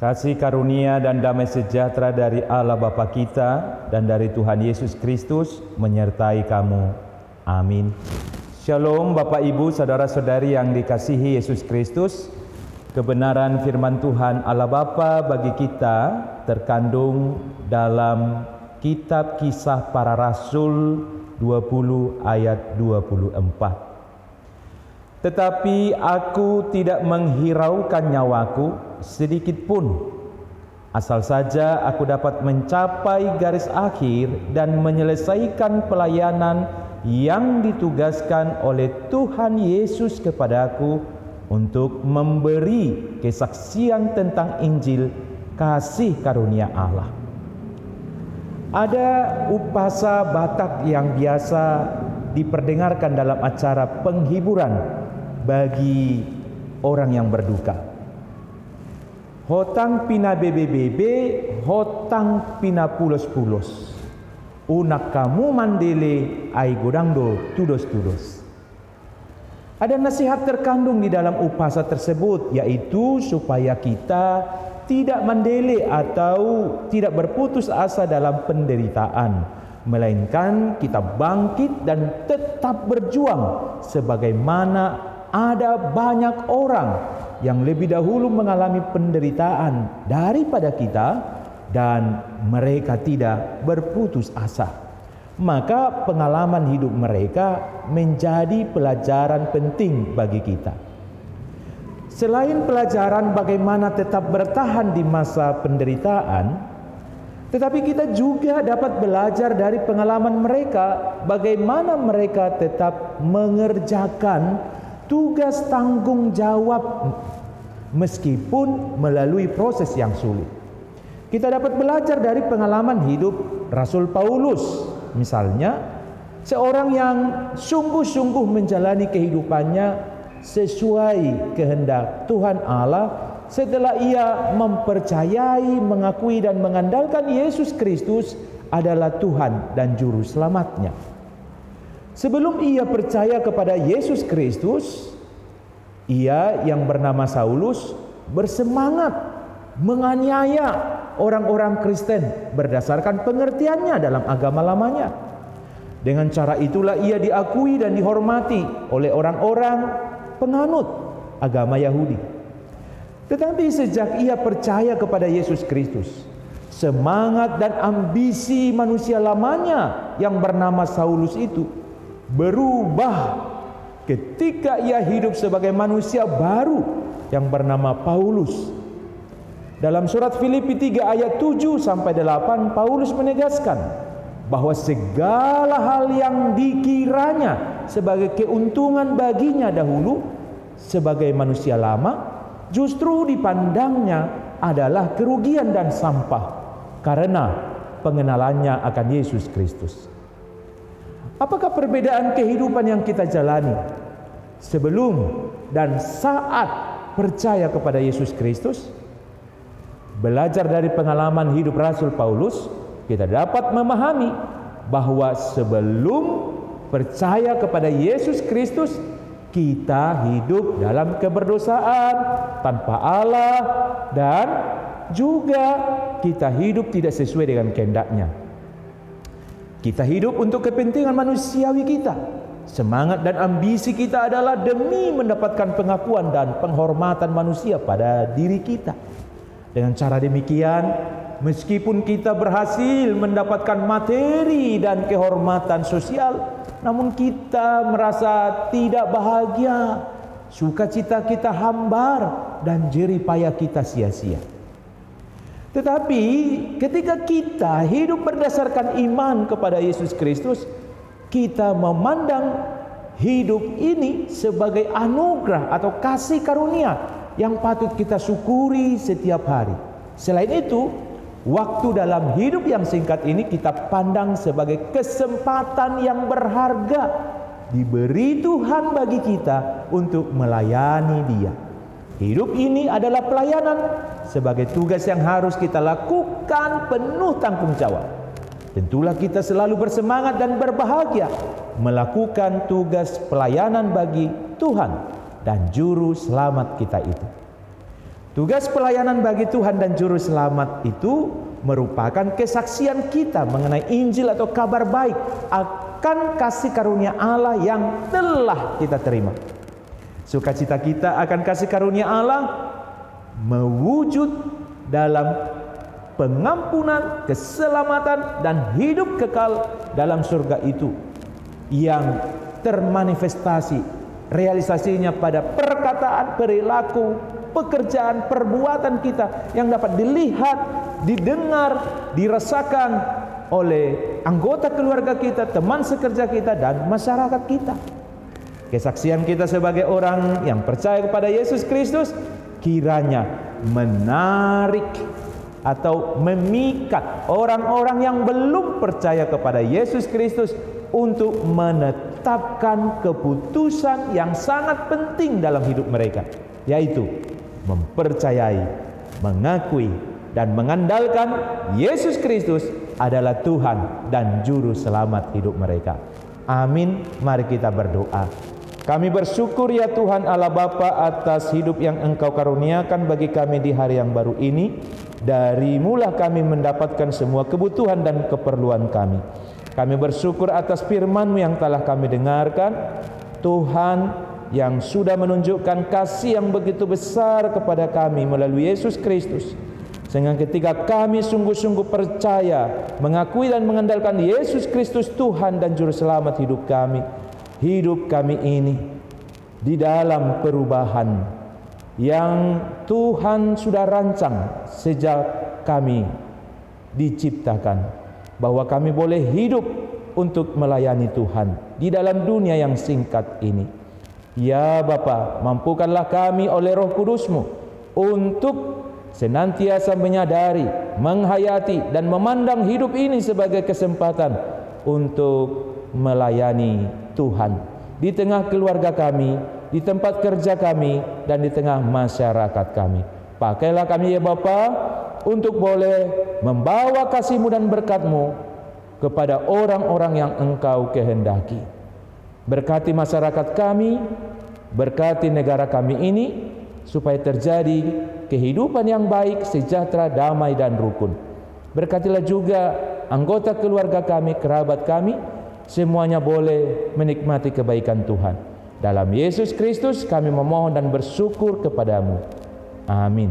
Kasih karunia dan damai sejahtera dari Allah Bapa kita dan dari Tuhan Yesus Kristus menyertai kamu. Amin. Shalom Bapak Ibu, saudara-saudari yang dikasihi Yesus Kristus. Kebenaran firman Tuhan Allah Bapa bagi kita terkandung dalam kitab Kisah Para Rasul 20 ayat 24. Tetapi aku tidak menghiraukan nyawaku sedikit pun, asal saja aku dapat mencapai garis akhir dan menyelesaikan pelayanan yang ditugaskan oleh Tuhan Yesus kepadaku untuk memberi kesaksian tentang Injil kasih karunia Allah. Ada upasa Batak yang biasa diperdengarkan dalam acara penghiburan bagi orang yang berduka. Hotang pina bebe-bebe, hotang pina pulos-pulos. Unak kamu mandele, ai godangdo tudos-tudos. Ada nasihat terkandung di dalam upasa tersebut, yaitu supaya kita tidak mandele atau tidak berputus asa dalam penderitaan, melainkan kita bangkit dan tetap berjuang sebagaimana ada banyak orang yang lebih dahulu mengalami penderitaan daripada kita dan mereka tidak berputus asa. Maka pengalaman hidup mereka menjadi pelajaran penting bagi kita. Selain pelajaran bagaimana tetap bertahan di masa penderitaan, tetapi kita juga dapat belajar dari pengalaman mereka bagaimana mereka tetap mengerjakan tugas tanggung jawab meskipun melalui proses yang sulit. Kita dapat belajar dari pengalaman hidup Rasul Paulus. Misalnya, seorang yang sungguh-sungguh menjalani kehidupannya sesuai kehendak Tuhan Allah setelah ia mempercayai, mengakui dan mengandalkan Yesus Kristus adalah Tuhan dan Juru Selamatnya. Sebelum ia percaya kepada Yesus Kristus, ia yang bernama Saulus bersemangat menganiaya orang-orang Kristen berdasarkan pengertiannya dalam agama lamanya. Dengan cara itulah ia diakui dan dihormati oleh orang-orang penganut agama Yahudi. Tetapi sejak ia percaya kepada Yesus Kristus, semangat dan ambisi manusia lamanya yang bernama Saulus itu berubah ketika ia hidup sebagai manusia baru yang bernama Paulus. Dalam surat Filipi 3 ayat 7 sampai 8, Paulus menegaskan bahwa segala hal yang dikiranya sebagai keuntungan baginya dahulu sebagai manusia lama, justru dipandangnya adalah kerugian dan sampah karena pengenalannya akan Yesus Kristus. Apakah perbedaan kehidupan yang kita jalani sebelum dan saat percaya kepada Yesus Kristus? Belajar dari pengalaman hidup Rasul Paulus, kita dapat memahami bahwa sebelum percaya kepada Yesus Kristus, kita hidup dalam keberdosaan tanpa Allah dan juga kita hidup tidak sesuai dengan kehendak-Nya. Kita hidup untuk kepentingan manusiawi kita. Semangat dan ambisi kita adalah demi mendapatkan pengakuan dan penghormatan manusia pada diri kita. Dengan cara demikian, meskipun kita berhasil mendapatkan materi dan kehormatan sosial, namun kita merasa tidak bahagia, sukacita kita hambar dan jerih payah kita sia-sia. Tetapi ketika kita hidup berdasarkan iman kepada Yesus Kristus, kita memandang hidup ini sebagai anugerah atau kasih karunia yang patut kita syukuri setiap hari. Selain itu, waktu dalam hidup yang singkat ini kita pandang sebagai kesempatan yang berharga diberi Tuhan bagi kita untuk melayani Dia. Hidup ini adalah pelayanan sebagai tugas yang harus kita lakukan penuh tanggung jawab. Tentulah kita selalu bersemangat dan berbahagia melakukan tugas pelayanan bagi Tuhan dan Juru Selamat kita itu. Tugas pelayanan bagi Tuhan dan Juru Selamat itu merupakan kesaksian kita mengenai Injil atau kabar baik akan kasih karunia Allah yang telah kita terima. Sukacita kita akan kasih karunia Allah mewujud dalam pengampunan, keselamatan, dan hidup kekal dalam surga itu yang termanifestasi realisasinya pada perkataan, perilaku, pekerjaan, perbuatan kita yang dapat dilihat, didengar, dirasakan oleh anggota keluarga kita, teman sekerja kita, dan masyarakat kita. Kesaksian kita sebagai orang yang percaya kepada Yesus Kristus kiranya menarik atau memikat orang-orang yang belum percaya kepada Yesus Kristus untuk menetapkan keputusan yang sangat penting dalam hidup mereka, yaitu mempercayai, mengakui, dan mengandalkan Yesus Kristus adalah Tuhan dan Juru Selamat hidup mereka. Amin. Mari kita berdoa. Kami bersyukur ya Tuhan Allah Bapa atas hidup yang Engkau karuniakan bagi kami di hari yang baru ini. Dari mula kami mendapatkan semua kebutuhan dan keperluan kami. Kami bersyukur atas firman-Mu yang telah kami dengarkan. Tuhan yang sudah menunjukkan kasih yang begitu besar kepada kami melalui Yesus Kristus. Sehingga ketika kami sungguh-sungguh percaya, mengakui dan mengandalkan Yesus Kristus Tuhan dan Juru Selamat hidup kami ini di dalam perubahan yang Tuhan sudah rancang sejak kami diciptakan, bahwa kami boleh hidup untuk melayani Tuhan di dalam dunia yang singkat ini. Ya Bapa, mampukanlah kami oleh Roh Kudus-Mu untuk senantiasa menyadari, menghayati, dan memandang hidup ini sebagai kesempatan untuk melayani Tuhan di tengah keluarga kami, di tempat kerja kami, dan di tengah masyarakat kami. Pakailah kami ya Bapa untuk boleh membawa kasih-Mu dan berkat-Mu kepada orang-orang yang Engkau kehendaki. Berkati masyarakat kami, berkati negara kami ini, supaya terjadi kehidupan yang baik, sejahtera, damai, dan rukun. Berkatilah juga anggota keluarga kami, kerabat kami, semuanya boleh menikmati kebaikan Tuhan. Dalam Yesus Kristus kami memohon dan bersyukur kepadamu. Amin.